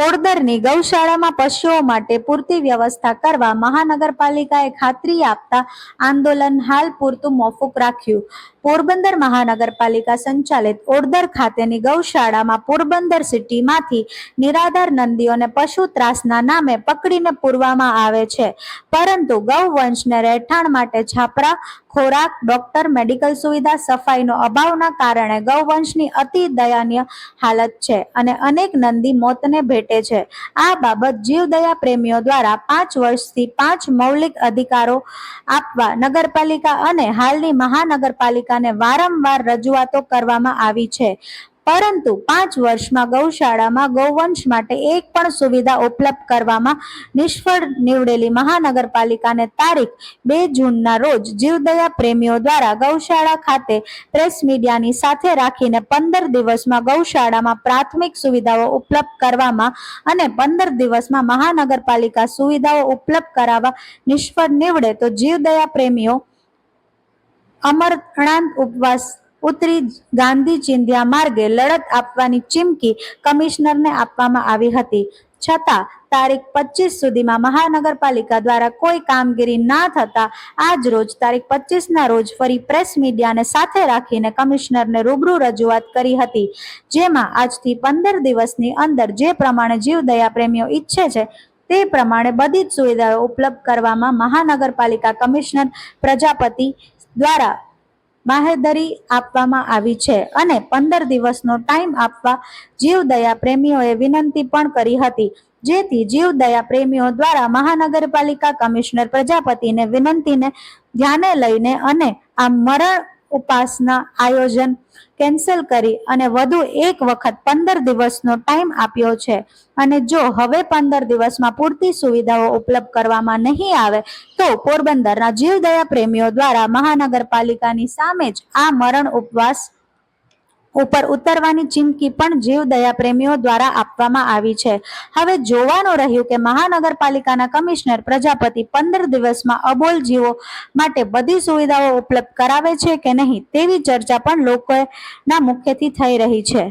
ઓડદરની ગૌશાળામાં પશુઓ માટે પૂરતી વ્યવસ્થા કરવા મહાનગરપાલિકાએ ખાતરી આપતા આંદોલન હાલ પૂરતું મોકૂફ રાખ્યું. પોરબંદર મહાનગરપાલિકા સંચાલિત ઓડદર ખાતેની ગૌશાળામાં પોરબંદર સિટીમાંથી નિરાધાર નંદીઓને પશુ ત્રાસના નામે પકડીને પૂરવામાં આવે છે, પરંતુ ગૌવંશને રહેઠાણ માટે છાપરા, ખોરાક, ડોક્ટર, મેડિકલ સુવિધા, સફાઈનો અભાવના કારણે ગૌવંશની અતિ દયનીય હાલત છે અને અનેક નંદી મોતને ભેટે છે. આ બાબત જીવદયા પ્રેમીઓ દ્વારા 5 વર્ષથી 5 મૌલિક અધિકારો આપવા નગરપાલિકા અને હાલની મહાનગરપાલિકાને વારંવાર રજૂઆતો કરવામાં આવી છે, પરંતુ 5 વર્ષમાં ગૌશાળામાં ગૌવંશ માટે એક પણ સુવિધા ઉપલબ્ધ કરવામાં નિષ્ફળ નીવડેલી મહાનગરપાલિકાને તારીખ 2 જૂનના રોજ જીવદયા પ્રેમીઓ દ્વારા ગૌશાળા ખાતે પ્રેસ મીડિયાની સાથે રાખીને 15 દિવસમાં ગૌશાળામાં પ્રાથમિક સુવિધાઓ ઉપલબ્ધ કરવામાં અને 15 દિવસમાં મહાનગરપાલિકા સુવિધાઓ ઉપલબ્ધ કરાવવા નિષ્ફળ નીવડે તો જીવદયા પ્રેમીઓ અમરણાંત ઉપવાસ ઉતરી ગાંધી ચિંધ્યા માર્ગે લડત આપવાની ચીમકી કમિશનરને આપવામાં આવી હતી. છતાં તારીખ 25 સુધીમાં મહાનગરપાલિકા દ્વારા કોઈ કામગીરી ના થતા આજ રોજ તારીખ 25ના રોજ ફરી પ્રેસ મીડિયાને સાથે રાખીને કમિશનરને રૂબરૂ રજૂઆત કરી હતી, જેમાં આજથી 15 દિવસની અંદર જે પ્રમાણે જીવદયા પ્રેમીઓ ઈચ્છે છે તે પ્રમાણે બધી જ સુવિધાઓ ઉપલબ્ધ કરવામાં મહાનગરપાલિકા કમિશનર પ્રજાપતિ દ્વારા બાહેધરી આપવામાં આવી છે અને 15 દિવસનો ટાઈમ આપવા જીવદયા પ્રેમીઓએ વિનંતી પણ કરી હતી, જેથી જીવદયા પ્રેમીઓ દ્વારા મહાનગરપાલિકા કમિશનર પ્રજાપતિને વિનંતીને ધ્યાને લઈને અને આ મરણ ઉપાસના આયોજન કેન્સલ કરી અને વધુ એક વખત 15 દિવસનો ટાઈમ આપ્યો છે અને જો હવે 15 દિવસમાં પૂરતી સુવિધાઓ ઉપલબ્ધ કરવામાં નહીં આવે તો પોરબંદરના જીવદયા પ્રેમીઓ દ્વારા મહાનગરપાલિકાની સામે જ આ મરણ ઉપવાસ ઉપર ઉતરવાની ચીમકી પણ જીવદયા પ્રેમીઓ દ્વારા આપવામાં આવી છે. હવે જોવાનું રહ્યું કે મહાનગરપાલિકાના કમિશનર પ્રજાપતિ 15 દિવસમાં અબોલ જીવો માટે બધી સુવિધાઓ ઉપલબ્ધ કરાવે છે કે નહીં તેવી ચર્ચા પણ લોકોના મુખ્યથી થઈ રહી છે.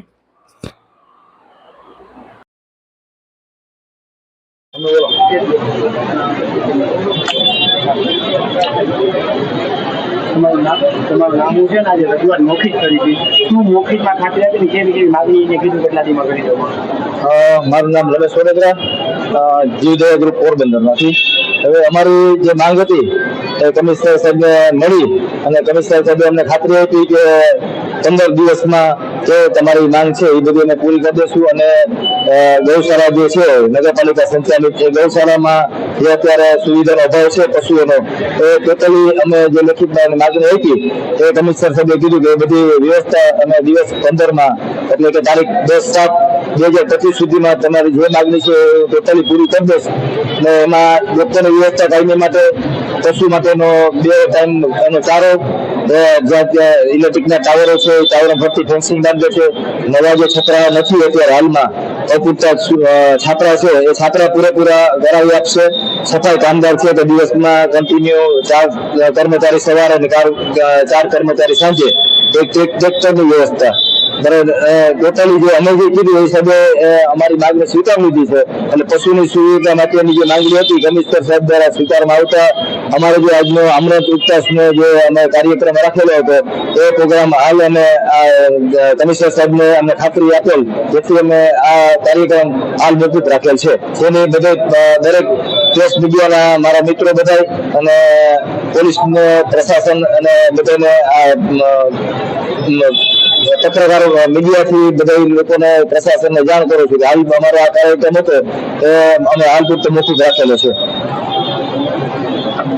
તમારું નામ છે ને આજે રજૂઆત મૌખિક કરી હતી, શું મૌખિકમાં ખાતરી આપી ને કેવી માગણી એને કીધું કેટલા દીમાં કરી દઉં? મારું નામ રમેશ વડોદરા, જીવદયા ગ્રુપ પોરબંદરમાંથી. હવે અમારી જે માંગ હતી એ કમિશનર સાહેબને મળી અને કમિશનર સાહેબે અમને ખાતરી આપી કે 15 દિવસમાં જે તમારી માંગ છે એ બધી અમે પૂરી કરી દઈશું અને ગૌશાળા જે છે નગરપાલિકા સંચાલિત એ ગૌશાળામાં જે અત્યારે સુવિધાનો અભાવ છે પશુઓનો એ ટોટલી અમે જે લેખિત માગણી આપી એ કમિશનર સાહેબે કીધું કે એ બધી વ્યવસ્થા અમે દિવસ 15માં એટલે કે તારીખ 10/7/2025 સુધીમાં તમારી જે માગણી છે એ ટોટલી પૂરી કરી દઈશ અને એમાં ડોક્ટરની વ્યવસ્થા કાયમી માટે પશુ માટેનો 2 ટાઈમ એનો ચારો, જ્યાં ઇલેક્ટ્રિકના ટાવરો છે એ ટાવરો ફરતી ફેન્સિંગ બાંધે છે, નવા જે છાપરા નથી અત્યારે હાલમાં અપૂરતા છાપરા છે એ છાપરા પૂરેપૂરા કરાવી આપશે. સફાઈ કામદાર છે તો દિવસમાં કન્ટિન્યુ 4 કર્મચારી સવારે અને 4 કર્મચારી સાંજે, એક ટ્રેક્ટરની વ્યવસ્થા ટોટલી જે અમે જે કીધું એ હિસાબે અમારી માંગણી સ્વીકાર લીધી છે અને પશુની સુવિધા માટેની જે માંગણી હતી કમિશનર સાહેબ દ્વારા સ્વીકારમાં આવતા અમારો જે આજનો અમૃત ઉપવાસનો જે અમે કાર્યક્રમ રાખેલો હતો એ પ્રોગ્રામ હાલ અમે કમિશનર સાહેબને અમને ખાતરી આપેલ જેથી અમે આ કાર્યક્રમ હાલ મોકૂફ રાખેલ છે. જેની દરેક પ્રેસ મીડિયાના મારા મિત્રો બધા અને પોલીસ પ્રશાસન અને બધાને પત્રકારો મીડિયાથી બધા લોકોને પ્રશાસનને જાણ કરું છું કે હાલ અમારો આ કાર્યક્રમ હતો એ અમે હાલ પૂરતો મોકૂફ રાખેલો છે.